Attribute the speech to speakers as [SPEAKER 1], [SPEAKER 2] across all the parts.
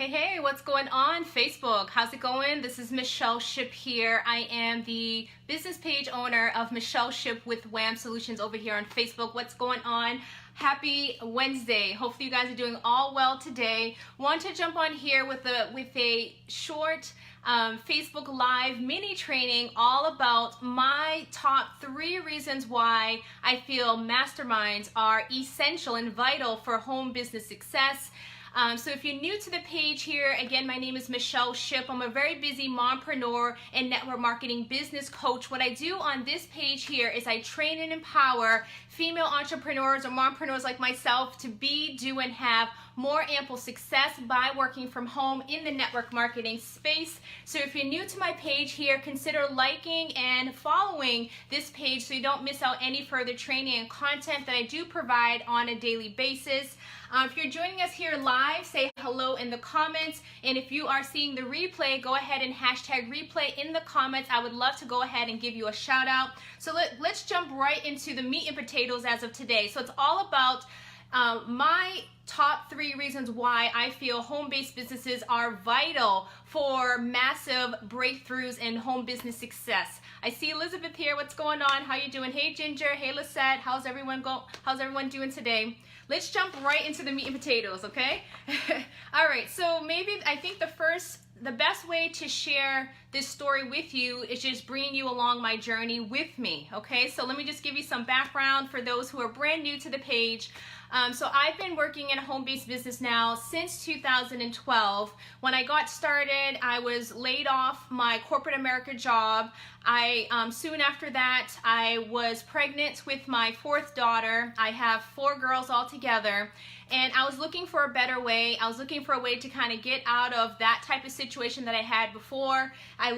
[SPEAKER 1] Hey, what's going on Facebook? How's it going? This is Michelle Ship here. I am the business page owner of Michelle Ship with WAM Solutions over here on Facebook. What's going on? Happy Wednesday. Hopefully you guys are doing all well today. Want to jump on here with a short Facebook Live mini training all about my top 3 reasons why I feel masterminds are essential and vital for home business success. So if you're new to the page here, again, my name is Michelle Ship. I'm a very busy mompreneur and network marketing business coach. What I do on this page here is I train and empower female entrepreneurs or mompreneurs like myself to be, do, and have more ample success by working from home in the network marketing space. So if you're new to my page here, consider liking and following this page so you don't miss out any further training and content that I do provide on a daily basis. If you're joining us here live, say hello in the comments. And if you are seeing the replay, go ahead and hashtag replay in the comments. I would love to go ahead and give you a shout out. So let's jump right into the meat and potatoes as of today. So it's all about my top 3 reasons why I feel home-based businesses are vital for massive breakthroughs in home business success. I see Elizabeth here. What's going on? How you doing? Hey Ginger. Hey Lisette. How's everyone doing today? Let's jump right into the meat and potatoes, okay? All right. So I think the best way to share this story with you is just bringing you along my journey with me, okay? So let me just give you some background for those who are brand new to the page. So I've been working in a home-based business now since 2012. When I got started, I was laid off my corporate America job. Soon after that, I was pregnant with my 4th daughter. I have 4 girls altogether. And I was looking for a better way. I was looking for a way to kind of get out of that type of situation that I had before. I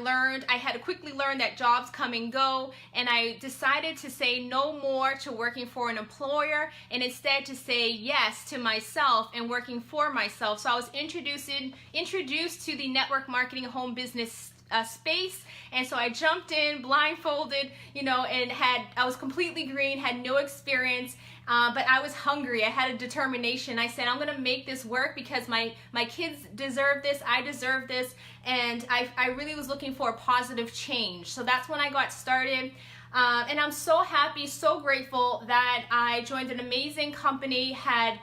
[SPEAKER 1] had to quickly learn that jobs come and go, and I decided to say no more to working for an employer and instead to say yes to myself and working for myself. So I was introduced to the network marketing home business space, and so I jumped in blindfolded, and I was completely green, had no experience, but I was hungry. I had a determination. I said, I'm gonna make this work because my kids deserve this, I deserve this, and I really was looking for a positive change. So that's when I got started. And I'm so happy, so grateful that I joined an amazing company, had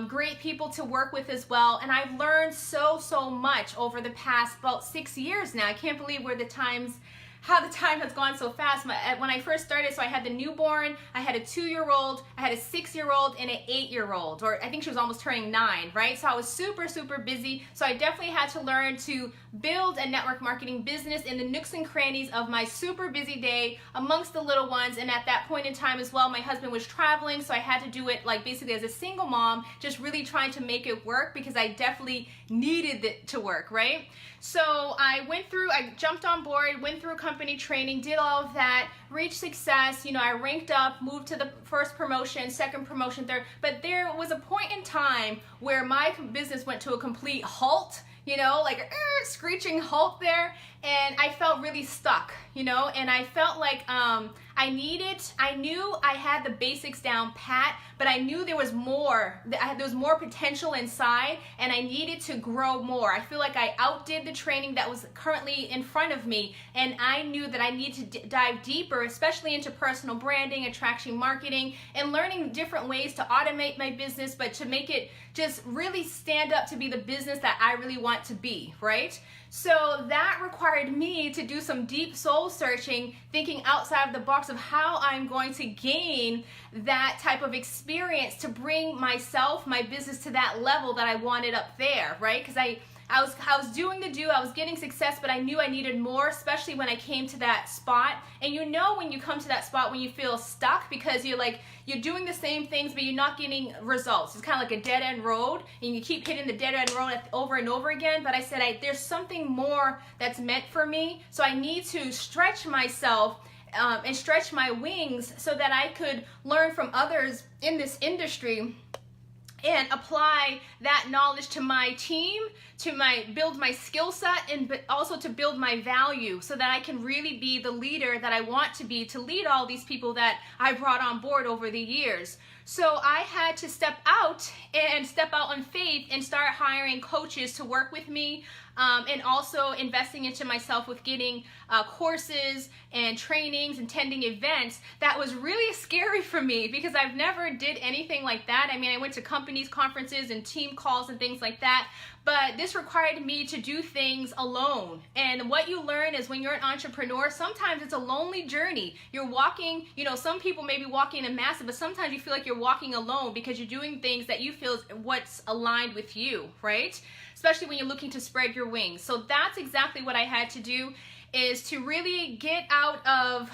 [SPEAKER 1] great people to work with as well, and I've learned so much over the past about 6 years now. I can't believe how the time has gone so fast. When I first started, so I had the newborn, I had a 2-year-old, I had a 6-year-old, and an 8-year-old, or I think she was almost turning 9, right? So I was super busy. So I definitely had to learn to build a network marketing business in the nooks and crannies of my super busy day amongst the little ones. And at that point in time as well, my husband was traveling, so I had to do it like basically as a single mom, just really trying to make it work because I definitely needed it to work, right? So I jumped on board, went through company training, did all of that, reached success. I ranked up, moved to the first promotion, second promotion, third. But there was a point in time where my business went to a complete halt, like a screeching halt there. And I felt really stuck, and I felt like I knew I had the basics down pat, but I knew there was more. There was more potential inside, and I needed to grow more. I feel like I outdid the training that was currently in front of me, and I knew that I needed to dive deeper, especially into personal branding, attraction marketing, and learning different ways to automate my business, but to make it just really stand up to be the business that I really want to be, right? So that required me to do some deep soul searching, thinking outside of the box of how I'm going to gain that type of experience to bring myself, my business to that level that I wanted up there, right? Because I was doing the do, I was getting success, but I knew I needed more, especially when I came to that spot. And when you come to that spot when you feel stuck because you're doing the same things, but you're not getting results. It's kind of like a dead end road, and you keep hitting the dead end road over and over again. But I said, there's something more that's meant for me, so I need to stretch myself and stretch my wings so that I could learn from others in this industry and apply that knowledge to my team, build my skill set, and also to build my value so that I can really be the leader that I want to be, to lead all these people that I brought on board over the years. So I had to step out on faith and start hiring coaches to work with me, and also investing into myself with getting courses and trainings and attending events. That was really scary for me because I've never did anything like that. I mean, I went to companies, conferences, and team calls and things like that, but this required me to do things alone. And what you learn is when you're an entrepreneur, sometimes it's a lonely journey. You're walking, some people may be walking in massive, but sometimes you feel like you're walking alone because you're doing things that you feel is what's aligned with you, right? Especially when you're looking to spread your wings. So that's exactly what I had to do, is to really get out of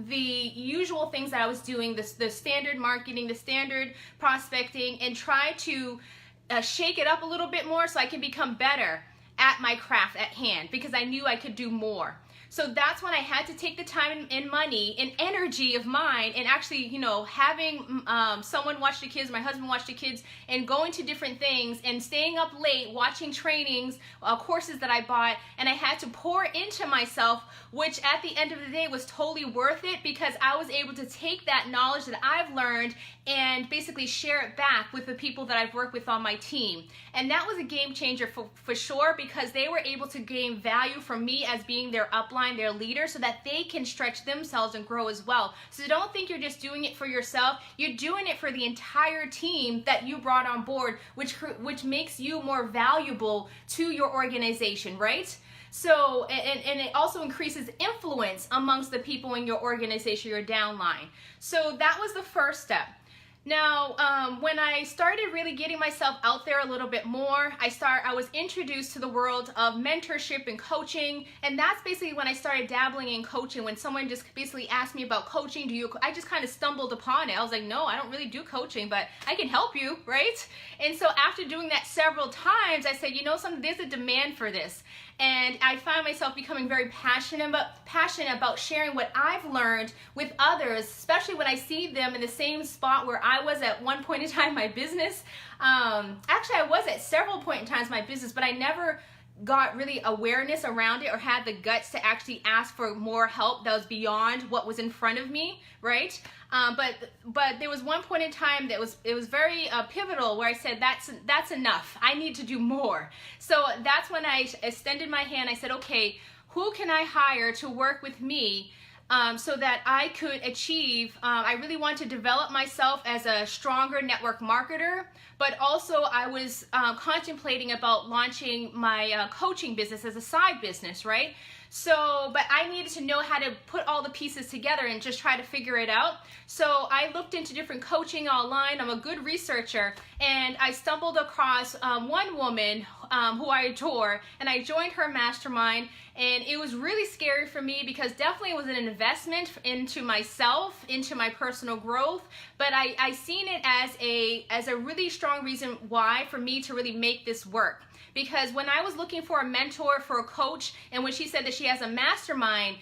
[SPEAKER 1] the usual things that I was doing, the standard marketing, the standard prospecting, and try to shake it up a little bit more so I can become better at my craft at hand, because I knew I could do more. So that's when I had to take the time and money and energy of mine, and actually, having someone watch the kids, my husband watch the kids, and going to different things and staying up late, watching trainings, courses that I bought, and I had to pour into myself, which at the end of the day was totally worth it, because I was able to take that knowledge that I've learned and basically share it back with the people that I've worked with on my team. And that was a game changer for sure, because they were able to gain value from me as being their upline, their leader, so that they can stretch themselves and grow as well. So don't think you're just doing it for yourself. You're doing it for the entire team that you brought on board, which makes you more valuable to your organization, right? So, and it also increases influence amongst the people in your organization, your downline. So that was the first step. Now, when I started really getting myself out there a little bit more, I was introduced to the world of mentorship and coaching, and that's basically when I started dabbling in coaching. When someone just basically asked me about coaching, I just kind of stumbled upon it. I was like, no, I don't really do coaching, but I can help you, right? And so after doing that several times, I said, there's a demand for this. And I find myself becoming very passionate about sharing what I've learned with others, especially when I see them in the same spot where I was at one point in time in my business. Actually, I was at several points in times in my business, but I never got really awareness around it or had the guts to actually ask for more help that was beyond what was in front of me, right? But there was one point in time that it was very pivotal, where I said, that's enough. I need to do more. So that's when I extended my hand. I said, okay, who can I hire to work with me so that I could achieve, I really want to develop myself as a stronger network marketer, but also I was contemplating about launching my coaching business as a side business, right? So, but I needed to know how to put all the pieces together and just try to figure it out. So I looked into different coaching online. I'm a good researcher, and I stumbled across one woman who I adore, and I joined her mastermind. And it was really scary for me, because definitely it was an investment into myself, into my personal growth. But I seen it as a really strong reason why for me to really make this work. Because when I was looking for a mentor, for a coach, and when she said that she has a mastermind,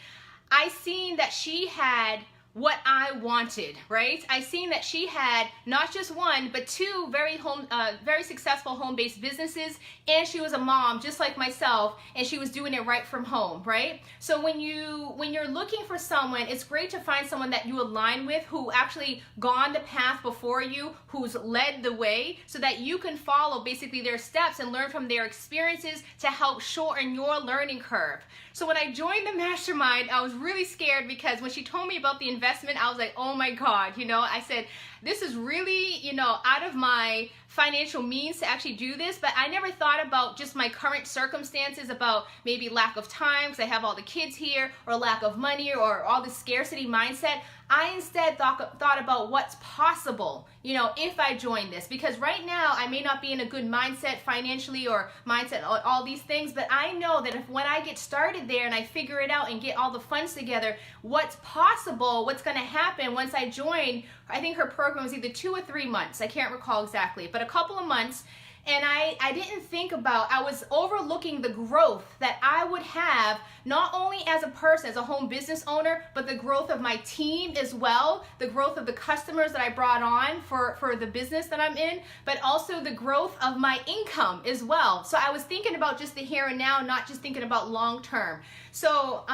[SPEAKER 1] I seen that she had what I wanted, right? I seen that she had not just one, but two very successful home-based businesses, and she was a mom just like myself, and she was doing it right from home, right? So when you're looking for someone, it's great to find someone that you align with, who actually gone the path before you, who's led the way, so that you can follow basically their steps and learn from their experiences to help shorten your learning curve. So when I joined the mastermind, I was really scared, because when she told me about the investment, I was like, oh my God, I said, this is really, out of my financial means to actually do this. But I never thought about just my current circumstances, about maybe lack of time because I have all the kids here, or lack of money, or all this scarcity mindset. I instead thought about what's possible, if I join this. Because right now I may not be in a good mindset financially, or mindset, all these things, but I know that when I get started there and I figure it out and get all the funds together, what's possible, what's going to happen once I join. I think her program was either 2 or 3 months. I can't recall exactly, but a couple of months. And I didn't think about, I was overlooking the growth that I would have, not only as a person, as a home business owner, but the growth of my team as well, the growth of the customers that I brought on for the business that I'm in, but also the growth of my income as well. So I was thinking about just the here and now, not just thinking about long term. So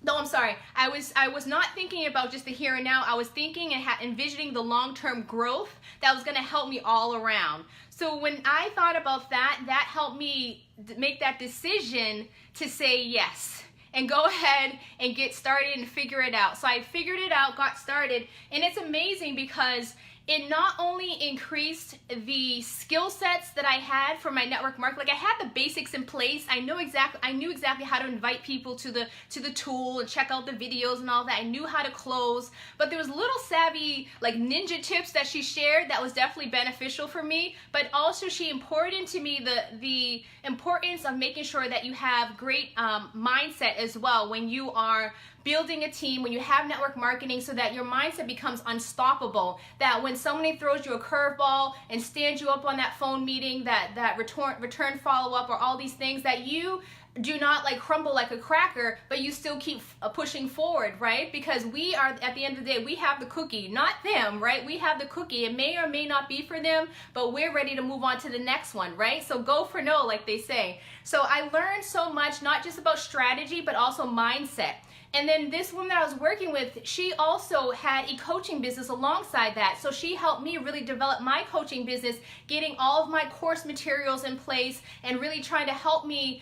[SPEAKER 1] No, I'm sorry. I was not thinking about just the here and now. I was thinking and envisioning the long-term growth that was going to help me all around. So when I thought about that, that helped me make that decision to say yes and go ahead and get started and figure it out. So I figured it out, got started, and it's amazing because it not only increased the skill sets that I had for my network marketing, like I had the basics in place. I knew exactly how to invite people to the tool and check out the videos and all that. I knew how to close, but there was little savvy like ninja tips that she shared that was definitely beneficial for me. But also she imparted into me the importance of making sure that you have great mindset as well when you are building a team, when you have network marketing, so that your mindset becomes unstoppable. That when somebody throws you a curveball and stands you up on that phone meeting, that return follow-up or all these things, that you do not like crumble like a cracker, but you still keep pushing forward, right? Because we are, at the end of the day, we have the cookie, not them, right? We have the cookie. It may or may not be for them, but we're ready to move on to the next one, right? So go for no, like they say. So I learned so much, not just about strategy, but also mindset. And then this woman that I was working with, she also had a coaching business alongside that. So she helped me really develop my coaching business, getting all of my course materials in place and really trying to help me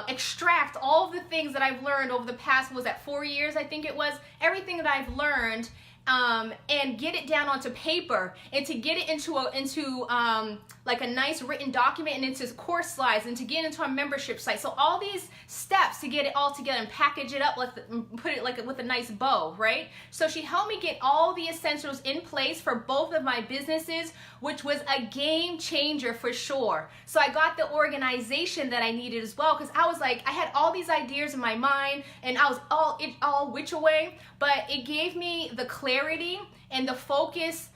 [SPEAKER 1] extract all of the things that I've learned over the past, was that 4 years, I think it was, everything that I've learned, and get it down onto paper, and to get it into like a nice written document and into course slides, and to get into our membership site. So all these steps to get it all together and package it up, put it like with a nice bow, right? So she helped me get all the essentials in place for both of my businesses, which was a game changer for sure. So I got the organization that I needed as well, because I was like, I had all these ideas in my mind and I was all which away, but it gave me the clarity and the focus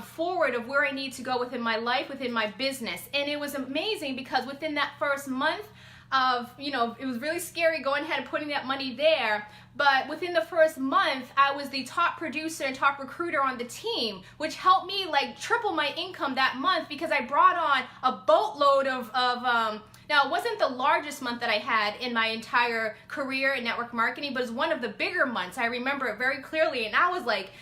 [SPEAKER 1] forward of where I need to go within my life, within my business. And it was amazing because within that first month of, it was really scary going ahead and putting that money there, but within the first month, I was the top producer and top recruiter on the team, which helped me like triple my income that month, because I brought on a boatload of now, it wasn't the largest month that I had in my entire career in network marketing, but it was one of the bigger months. I remember it very clearly, and I was like,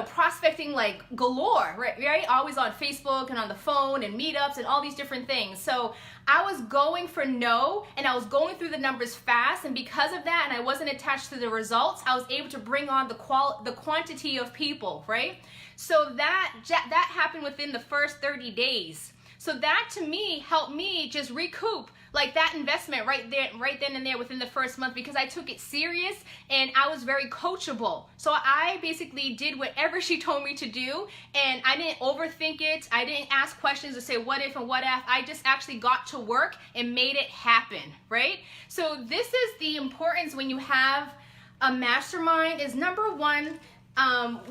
[SPEAKER 1] prospecting like galore, right? Always on Facebook and on the phone and meetups and all these different things. So I was going for no, and I was going through the numbers fast, and because of that, and I wasn't attached to the results, I was able to bring on the quantity of people, right? So that happened within the first 30 days. So that to me helped me just recoup like that investment right then and there within the first month, because I took it serious and I was very coachable. So I basically did whatever she told me to do, and I didn't overthink it. I didn't ask questions to say what if and what if. I just actually got to work and made it happen, right? So this is the importance when you have a mastermind is, number one,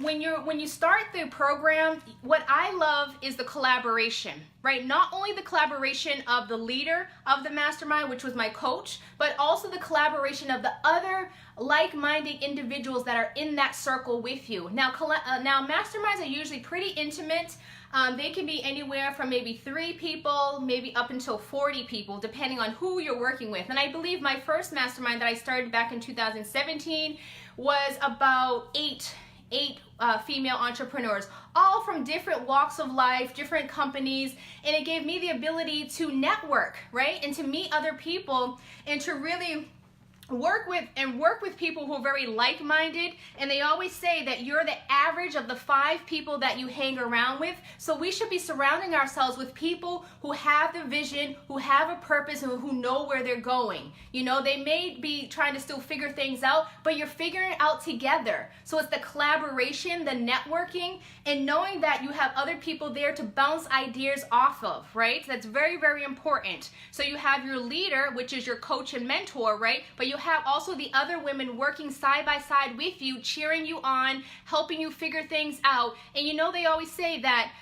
[SPEAKER 1] when you start the program, what I love is the collaboration, right? Not only the collaboration of the leader of the mastermind, which was my coach, but also the collaboration of the other like-minded individuals that are in that circle with you. Now masterminds are usually pretty intimate. They can be anywhere from maybe 3 people, maybe up until 40 people, depending on who you're working with. And I believe my first mastermind that I started back in 2017 was about eight female entrepreneurs, all from different walks of life, different companies, and it gave me the ability to network, right? And to meet other people and to really work with people who are very like-minded. And they always say that you're the average of the 5 people that you hang around with. So we should be surrounding ourselves with people who have the vision, who have a purpose, and who know where they're going. They may be trying to still figure things out, but you're figuring it out together. So it's the collaboration, the networking, and knowing that you have other people there to bounce ideas off of, right? That's very, very important. So you have your leader, which is your coach and mentor, right? But you have also the other women working side by side with you, cheering you on, helping you figure things out. And they always say that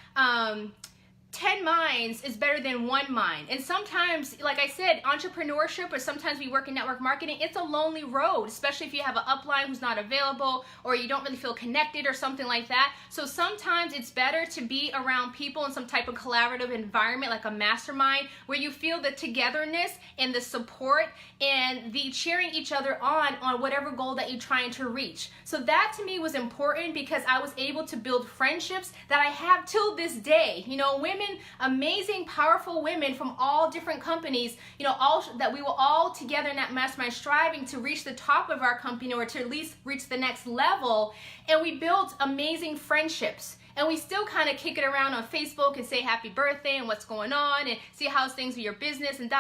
[SPEAKER 1] 10 minds is better than one mind. And sometimes, like I said, entrepreneurship, or sometimes we work in network marketing, it's a lonely road, especially if you have an upline who's not available, or you don't really feel connected or something like that. So sometimes it's better to be around people in some type of collaborative environment, like a mastermind, where you feel the togetherness and the support and the cheering each other on whatever goal that you're trying to reach. So that to me was important, because I was able to build friendships that I have till this day. You know, women, amazing, powerful women from all different companies, you know, all that we were all together in that mastermind striving to reach the top of our company, or to at least reach the next level. And we built amazing friendships. And we still kind of kick it around on Facebook and say happy birthday and what's going on, and see how's things with your business and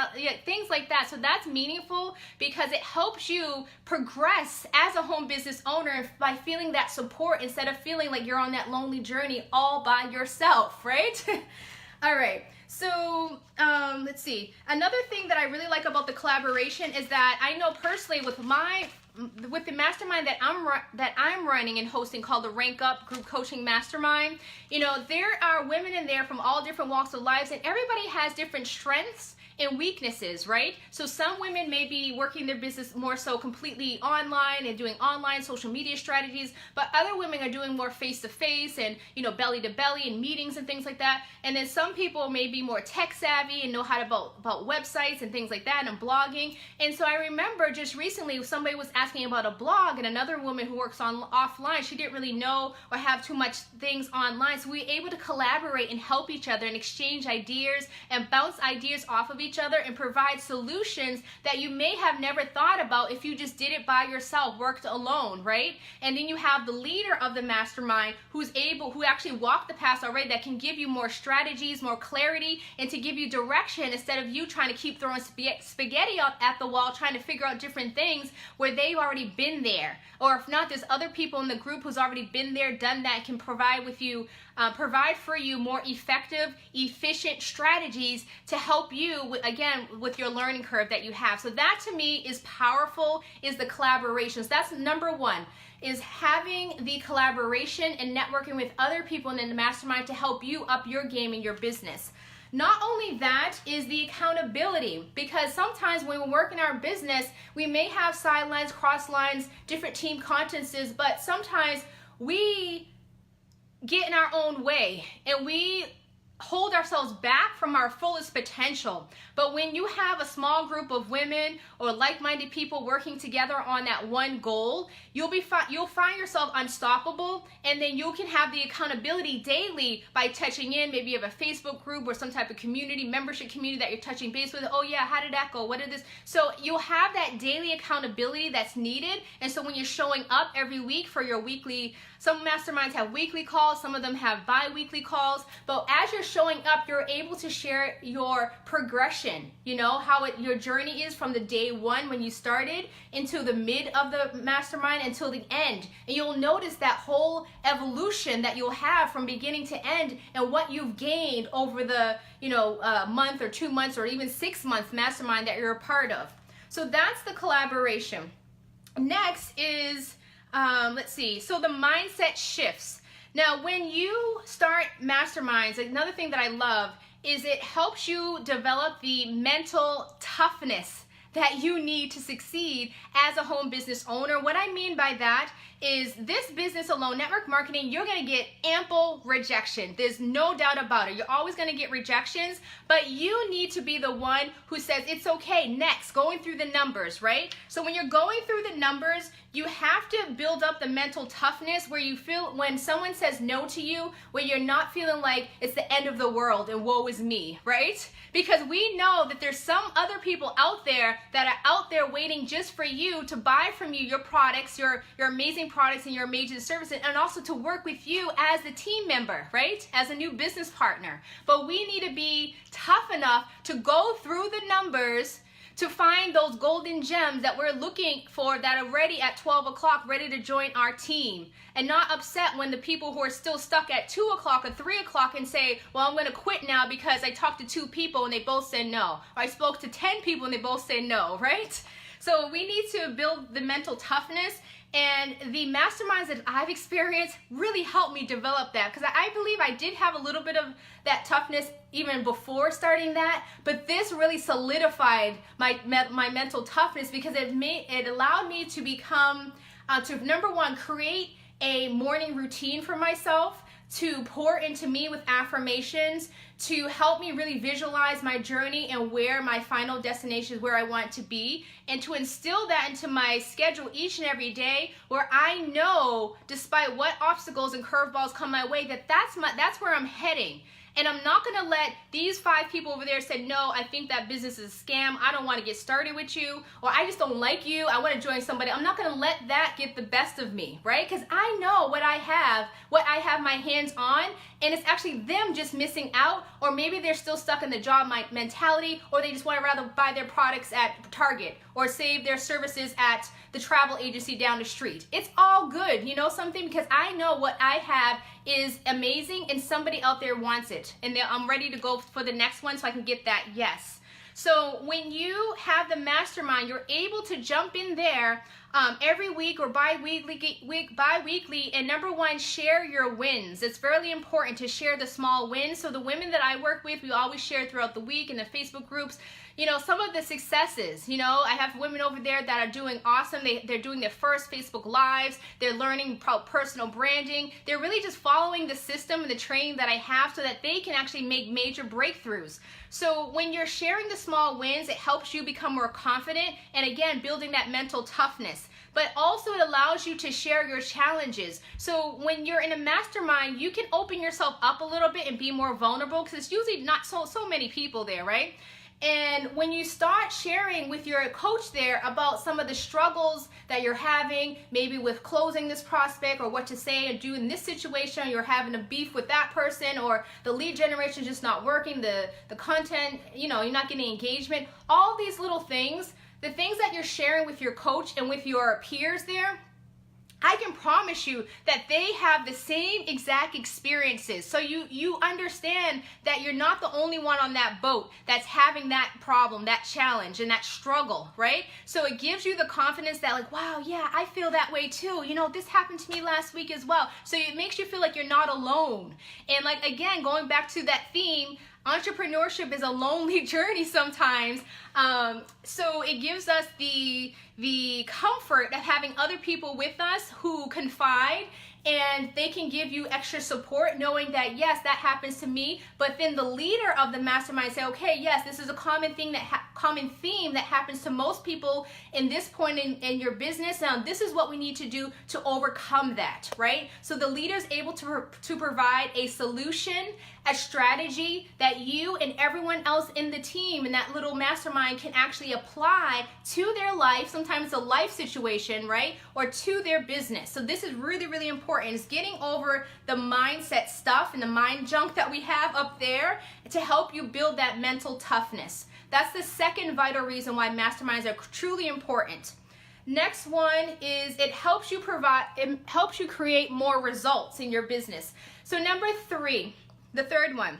[SPEAKER 1] things like that. So that's meaningful, because it helps you progress as a home business owner by feeling that support, instead of feeling like you're on that lonely journey all by yourself, right? All right. So let's see. Another thing that I really like about the collaboration is that I know personally with the mastermind that I'm running and hosting, called the Rank Up Group Coaching Mastermind, you know, there are women in there from all different walks of lives, and everybody has different strengths and weaknesses, right? So some women may be working their business more so completely online and doing online social media strategies, but other women are doing more face-to-face and, you know, belly-to-belly and meetings and things like that. And then some people may be more tech savvy and know how to about websites and things like that, and blogging. And so I remember just recently somebody was asking about a blog, and another woman who works offline, she didn't really know or have too much things online. So we were able to collaborate and help each other and exchange ideas and bounce ideas off of each other, and provide solutions that you may have never thought about if you just did it by yourself, worked alone, right? And then you have the leader of the mastermind who actually walked the path already, that can give you more strategies, more clarity, and to give you direction, instead of you trying to keep throwing spaghetti at the wall, trying to figure out different things where they've already been there. Or if not, there's other people in the group who's already been there, done that, can provide for you more effective, efficient strategies to help you, again, with your learning curve that you have. So that to me is powerful, is the collaborations. That's number one, is having the collaboration and networking with other people in the mastermind to help you up your game in your business. Not only that is the accountability, because sometimes when we work in our business, we may have sidelines, cross lines, different team conferences, but sometimes we get in our own way and we hold ourselves back from our fullest potential. But when you have a small group of women or like-minded people working together on that one goal, you'll find yourself unstoppable, and then you can have the accountability daily by touching in. Maybe you have a Facebook group or some type of community, membership community that you're touching base with. Oh yeah, how did that go? What did this? So you'll have that daily accountability that's needed. And so when you're showing up every week for your weekly, some masterminds have weekly calls, some of them have bi-weekly calls, but as you're showing up, you're able to share your progression, you know, how your journey is from the day one when you started into the mid of the mastermind until the end. And you'll notice that whole evolution that you'll have from beginning to end, and what you've gained over the, you know, month or 2 months or even 6 months mastermind that you're a part of. So that's the collaboration. Next is, let's see, so the mindset shifts. Now, when you start masterminds, another thing that I love is it helps you develop the mental toughness that you need to succeed as a home business owner. What I mean by that is this business alone, network marketing, you're going to get ample rejection. There's no doubt about it. You're always going to get rejections, but you need to be the one who says, it's okay, next, going through the numbers, right? So when you're going through the numbers, you have to build up the mental toughness where you feel when someone says no to you, where you're not feeling like it's the end of the world and woe is me, right? Because we know that there's some other people out there that are out there waiting just for you to buy from you your products, your amazing products and your amazing services, and also to work with you as a team member, right? As a new business partner. But we need to be tough enough to go through the numbers to find those golden gems that we're looking for that are ready at 12 o'clock, ready to join our team. And not upset when the people who are still stuck at 2 o'clock or 3 o'clock and say, well, I'm going to quit now because I talked to 2 people and they both said no. Or I spoke to 10 people and they both said no, right? So we need to build the mental toughness, and the masterminds that I've experienced really helped me develop that, because I believe I did have a little bit of that toughness even before starting that, but this really solidified my mental toughness, because it allowed me to become, to number one, create a morning routine for myself, to pour into me with affirmations, to help me really visualize my journey and where my final destination is, where I want to be, and to instill that into my schedule each and every day, where I know, despite what obstacles and curveballs come my way, that's where I'm heading. And I'm not going to let these 5 people over there say, no, I think that business is a scam, I don't want to get started with you, or I just don't like you, I want to join somebody. I'm not going to let that get the best of me, right? Because I know what I have my hands on, and it's actually them just missing out, or maybe they're still stuck in the job mentality, or they just want to rather buy their products at Target, or save their services at the travel agency down the street. It's all good, you know something? Because I know what I have is amazing, and somebody out there wants it, and I'm ready to go for the next one so I can get that yes. So when you have the mastermind, you're able to jump in there every week or bi-weekly, and number one, share your wins. It's very important to share the small wins. So the women that I work with, we always share throughout the week in the Facebook groups, you know, some of the successes. You know, I have women over there that are doing awesome. They're doing their first Facebook Lives. They're learning personal branding. They're really just following the system and the training that I have so that they can actually make major breakthroughs. So when you're sharing the small wins, it helps you become more confident, and again, building that mental toughness. But also it allows you to share your challenges. So when you're in a mastermind, you can open yourself up a little bit and be more vulnerable, because it's usually not so many people there, right? And when you start sharing with your coach there about some of the struggles that you're having, maybe with closing this prospect, or what to say and do in this situation, you're having a beef with that person, or the lead generation is just not working, the content, you know, you're not getting engagement, all these little things, the things that you're sharing with your coach and with your peers there, I can promise you that they have the same exact experiences. So you understand that you're not the only one on that boat that's having that problem, that challenge, and that struggle, right? So it gives you the confidence that, like, wow, yeah, I feel that way too. You know, this happened to me last week as well. So it makes you feel like you're not alone. And like, again, going back to that theme, entrepreneurship is a lonely journey sometimes. So it gives us the comfort of having other people with us who confide, and they can give you extra support, knowing that, yes, that happens to me, but then the leader of the mastermind say, okay, yes, this is a common theme that happens to most people in this point in your business. Now, this is what we need to do to overcome that, right? So the leader is able to provide a solution, a strategy that you and everyone else in the team in that little mastermind can actually apply to their life. Sometimes a life situation, right? Or to their business. So this is really, really important. It's getting over the mindset stuff and the mind junk that we have up there to help you build that mental toughness. That's the second vital reason why masterminds are truly important. Next one is it helps you create more results in your business. So number 3, the third one.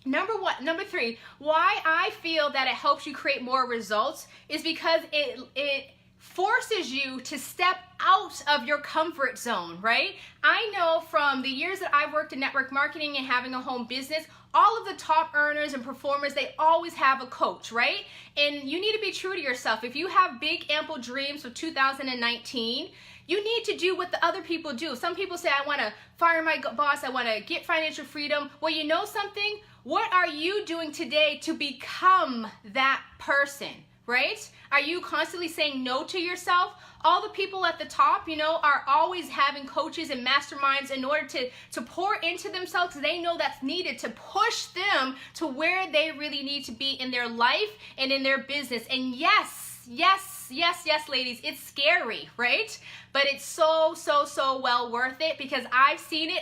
[SPEAKER 1] Number 3, why I feel that it helps you create more results is because it forces you to step out of your comfort zone, right? I know from the years that I've worked in network marketing and having a home business, all of the top earners and performers, they always have a coach, right? And you need to be true to yourself. If you have big, ample dreams for 2019, you need to do what the other people do. Some people say, I want to fire my boss, I want to get financial freedom. Well, you know something? What are you doing today to become that person, right? Are you constantly saying no to yourself? All the people at the top, you know, are always having coaches and masterminds in order to pour into themselves, because they know that's needed to push them to where they really need to be in their life and in their business. And yes, ladies, it's scary, right? But it's so well worth it, because I've seen it.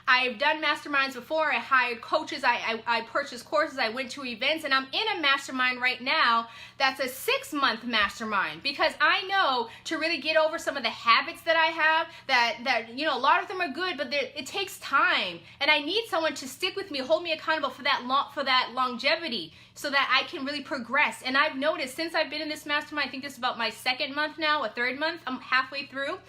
[SPEAKER 1] I've done masterminds before. I hired coaches. I purchased courses. I went to events, and I'm in a mastermind right now that's a 6-month mastermind, because I know to really get over some of the habits that I have, that you know, a lot of them are good, but it takes time, and I need someone to stick with me, hold me accountable for that longevity, so that I can really progress. And I've noticed since I've been in this mastermind, I think this is about my 2nd month now, or 3rd month, I'm halfway through,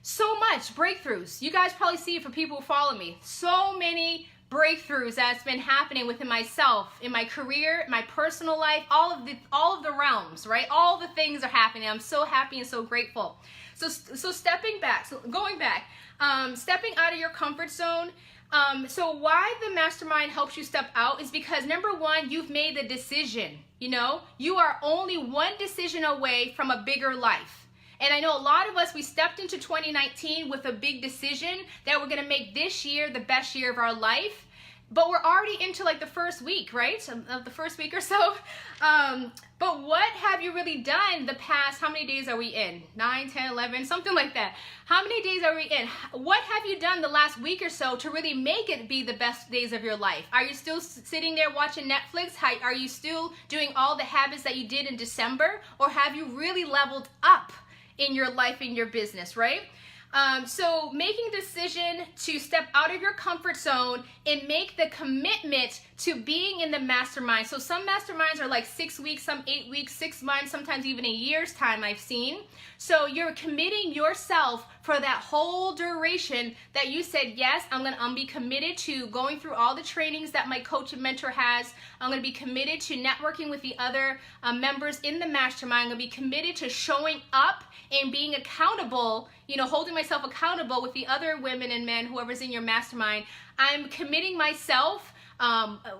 [SPEAKER 1] so much breakthroughs. You guys probably see it for people who follow me. So many breakthroughs that's been happening within myself, in my career, my personal life, all of the realms, right? All the things are happening. I'm so happy and so grateful. So stepping back, stepping out of your comfort zone. So why the mastermind helps you step out is because, number one, you've made the decision. You know, you are only one decision away from a bigger life. And I know a lot of us, we stepped into 2019 with a big decision that we're going to make this year the best year of our life. But we're already into like the first week, right? Of the first week or so. But what have you really done the past, how many days are we in? 9, 10, 11, something like that. How many days are we in? What have you done the last week or so to really make it be the best days of your life? Are you still sitting there watching Netflix? Are you still doing all the habits that you did in December? Or have you really leveled up in your life, in your business, right? So making a decision to step out of your comfort zone and make the commitment to being in the mastermind. So some masterminds are like 6 weeks, some 8 weeks, 6 months, sometimes even a year's time I've seen. So you're committing yourself for that whole duration that you said, yes, I'm gonna be committed to going through all the trainings that my coach and mentor has. I'm gonna be committed to networking with the other members in the mastermind. I'm gonna be committed to showing up and being accountable, you know, holding myself accountable with the other women and men, whoever's in your mastermind. I'm committing myself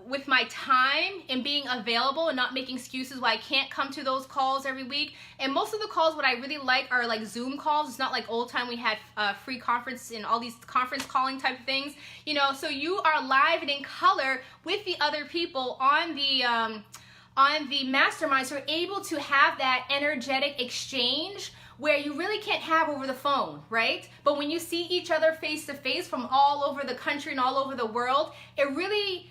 [SPEAKER 1] with my time and being available and not making excuses why I can't come to those calls every week. And most of the calls, what I really like are like Zoom calls. It's not like old time we had free conference and all these conference calling type of things, you know. So you are live and in color with the other people on the mastermind. So you're able to have that energetic exchange where you really can't have over the phone, right? But when you see each other face to face from all over the country and all over the world, it really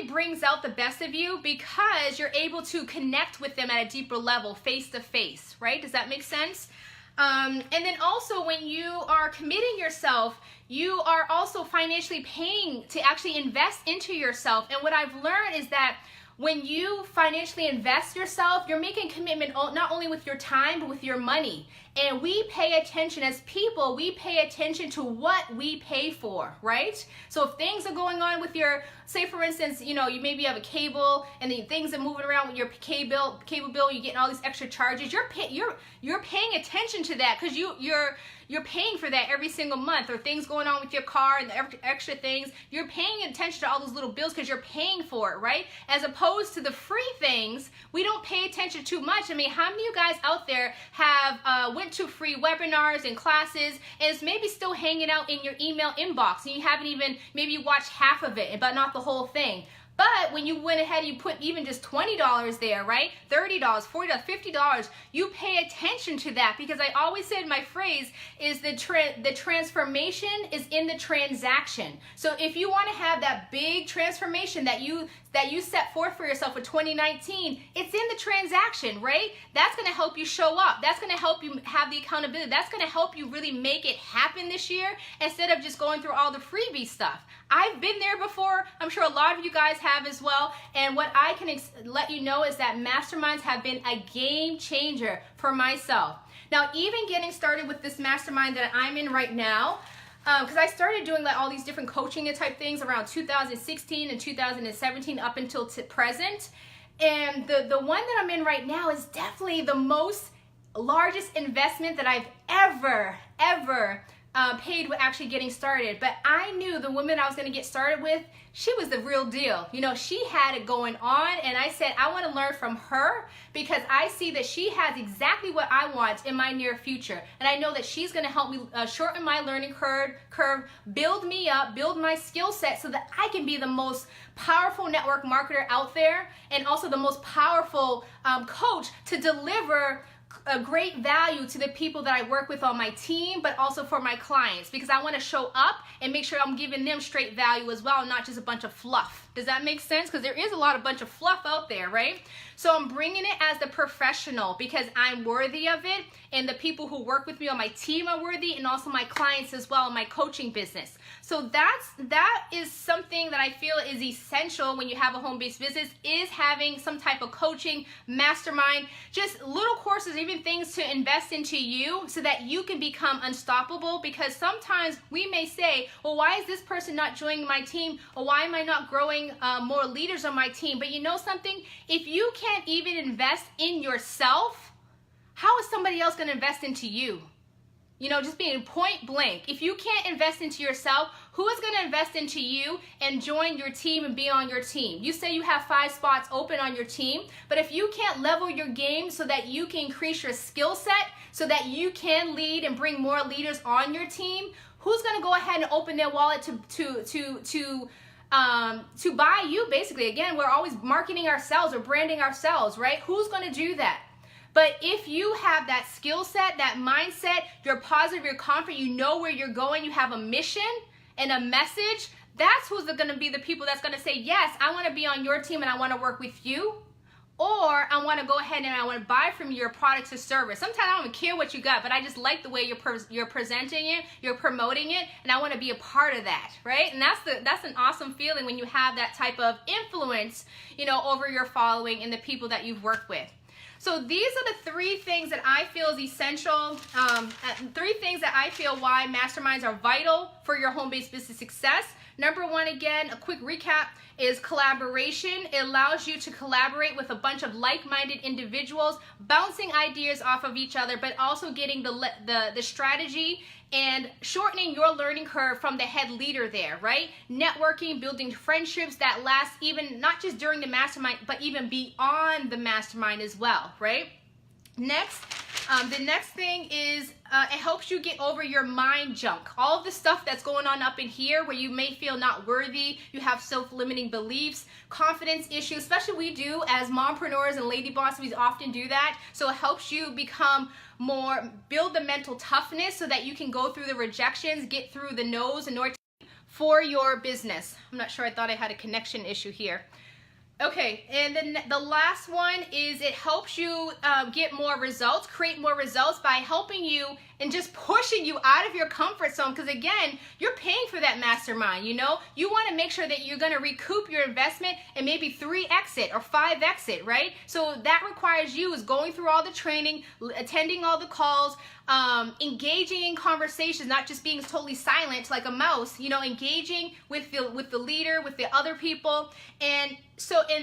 [SPEAKER 1] brings out the best of you, because you're able to connect with them at a deeper level, face to face, right? Does that make sense? And then also, when you are committing yourself, you are also financially paying to actually invest into yourself. And what I've learned is that when you financially invest yourself, you're making commitment not only with your time, but with your money. And we pay attention as people, we pay attention to what we pay for, right? So if things are going on with your, say for instance, you know, you maybe have a cable and then things are moving around with your cable bill, you're getting all these extra charges, you're paying attention to that, because you're paying for that every single month. Or things going on with your car and the extra things, you're paying attention to all those little bills because you're paying for it, right? As opposed to the free things, we don't pay attention too much. I mean, how many of you guys out there have went to free webinars and classes and it's maybe still hanging out in your email inbox and you haven't even, maybe you watched half of it but not the whole thing? But when you went ahead and you put even just $20 there, right? $30, $40, $50, you pay attention to that, because I always said my phrase is the transformation is in the transaction. So if you want to have that big transformation that you set forth for yourself for 2019, it's in the transaction, right? That's going to help you show up. That's going to help you have the accountability. That's going to help you really make it happen this year, instead of just going through all the freebie stuff. I've been there before. I'm sure a lot of you guys have as well. And what I can let you know is that masterminds have been a game changer for myself. Now, even getting started with this mastermind that I'm in right now, because I started doing like all these different coaching and type things around 2016 and 2017 up until present. And the one that I'm in right now is definitely the most largest investment that I've ever paid with actually getting started. But I knew the woman I was going to get started with, she was the real deal. You know, she had it going on, and I said, I want to learn from her, because I see that she has exactly what I want in my near future. And I know that she's going to help me shorten my learning curve, build me up, build my skill set so that I can be the most powerful network marketer out there, and also the most powerful coach to deliver a great value to the people that I work with on my team, but also for my clients, because I want to show up and make sure I'm giving them straight value as well, not just a bunch of fluff. Does that make sense? Because there is a lot of bunch of fluff out there, right? So I'm bringing it as the professional because I'm worthy of it, and the people who work with me on my team are worthy, and also my clients as well in my coaching business. So that is something that I feel is essential when you have a home-based business, is having some type of coaching, mastermind, just little courses, even things to invest into you so that you can become unstoppable. Because sometimes we may say, well, why is this person not joining my team? Or why am I not growing more leaders on my team? But you know something? If you can't even invest in yourself, how is somebody else going to invest into you? You know, just being point blank. If you can't invest into yourself, who is going to invest into you and join your team and be on your team? You say you have 5 spots open on your team, but if you can't level your game so that you can increase your skill set, so that you can lead and bring more leaders on your team, who's going to go ahead and open their wallet to buy you? Basically, again, we're always marketing ourselves or branding ourselves, right? Who's going to do that? But if you have that skill set, that mindset, you're positive, you're confident, you know where you're going, you have a mission and a message, that's who's going to be the people that's going to say, yes, I want to be on your team and I want to work with you. Or I want to go ahead and I want to buy from your products or service. Sometimes I don't even care what you got, but I just like the way you're presenting it, you're promoting it, and I want to be a part of that, right? And that's an awesome feeling when you have that type of influence, you know, over your following and the people that you've worked with. So these are the 3 things that I feel is essential, 3 things that I feel why masterminds are vital for your home-based business success. Number 1, again, a quick recap, is collaboration. It allows you to collaborate with a bunch of like-minded individuals, bouncing ideas off of each other, but also getting the strategy and shortening your learning curve from the head leader there, right? Networking, building friendships that last even not just during the mastermind, but even beyond the mastermind as well, right? Next, the next thing is it helps you get over your mind junk. All of the stuff that's going on up in here where you may feel not worthy, you have self-limiting beliefs, confidence issues, especially we do as mompreneurs and lady bosses, we often do that. So it helps you become more, build the mental toughness so that you can go through the rejections, get through the no's in order for your business. I'm not sure, I thought I had a connection issue here. Okay, and then the last one is it helps you get more results, create more results by helping you and just pushing you out of your comfort zone. Because again, you're paying for that mastermind, you know? You want to make sure that you're going to recoup your investment and maybe 3x it or 5x it, right? So that requires you is going through all the training, attending all the calls, engaging in conversations, not just being totally silent like a mouse, you know, engaging with the leader, with the other people, and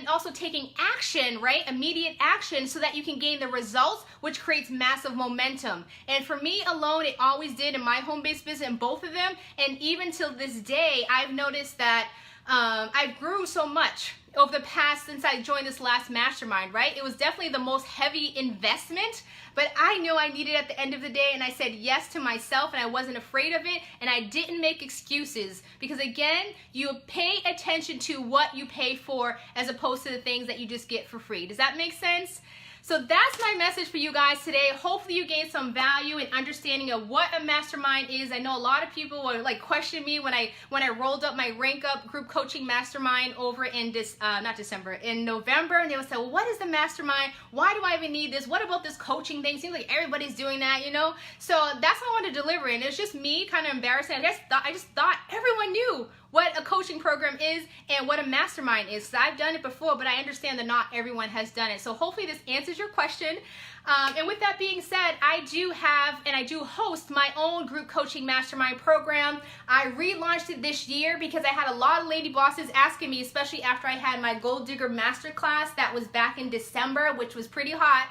[SPEAKER 1] also taking action, right? Immediate action so that you can gain the results, which creates massive momentum. And for me alone, it always did in my home-based business in both of them. And even till this day, I've noticed that I've grew so much over the past, since I joined this last mastermind, right? It was definitely the most heavy investment, but I knew I needed it at the end of the day, and I said yes to myself, and I wasn't afraid of it, and I didn't make excuses, because again, you pay attention to what you pay for as opposed to the things that you just get for free. Does that make sense? So that's my message for you guys today. Hopefully you gained some value and understanding of what a mastermind is. I know a lot of people were like questioning me when I rolled up my Rank Up group coaching mastermind over in in November, and they would say, well, what is the mastermind? Why do I even need this? What about this coaching thing? Seems like everybody's doing that, you know? So that's what I wanted to deliver, and it's just me kind of embarrassing. I just thought everyone knew what a coaching program is and what a mastermind is. So I've done it before, but I understand that not everyone has done it. So hopefully this answers your question. And with that being said, I do host my own group coaching mastermind program. I relaunched it this year because I had a lot of lady bosses asking me, especially after I had my Gold Digger Masterclass that was back in December, which was pretty hot.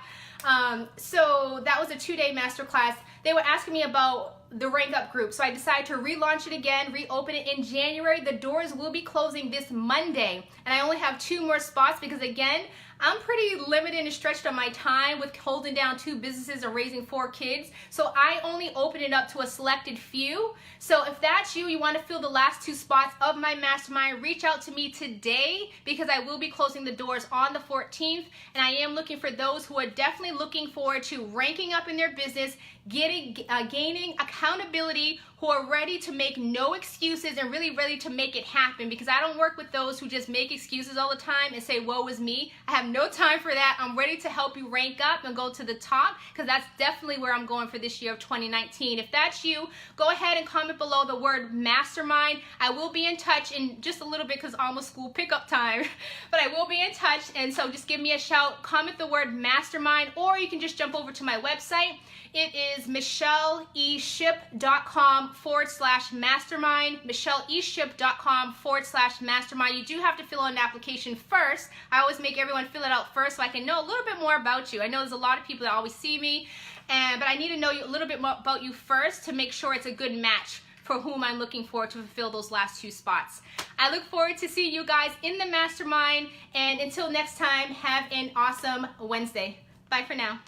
[SPEAKER 1] So that was a 2-day masterclass. They were asking me about the Rank Up group. So I decided to relaunch it again, reopen it in January. The doors will be closing this Monday. And I only have 2 more spots because again, I'm pretty limited and stretched on my time with holding down 2 businesses and raising 4 kids. So I only open it up to a selected few. So if that's you, you want to fill the last 2 spots of my mastermind, reach out to me today because I will be closing the doors on the 14th. And I am looking for those who are definitely looking forward to ranking up in their business, gaining accountability, who are ready to make no excuses and really ready to make it happen, because I don't work with those who just make excuses all the time and say, woe is me. I have no time for that. I'm ready to help you rank up and go to the top, because that's definitely where I'm going for this year of 2019. If that's you, go ahead and comment below the word mastermind. I will be in touch in just a little bit because almost school pickup time, but I will be in touch. And so just give me a shout, comment the word mastermind, or you can just jump over to my website. It is michelleeship.com/mastermind, michelleeship.com/mastermind. You do have to fill out an application first. I always make everyone fill it out first so I can know a little bit more about you. I know there's a lot of people that always see me, but I need to know a little bit more about you first to make sure it's a good match for whom I'm looking for to fulfill those last 2 spots. I look forward to seeing you guys in the mastermind, and until next time, have an awesome Wednesday. Bye for now.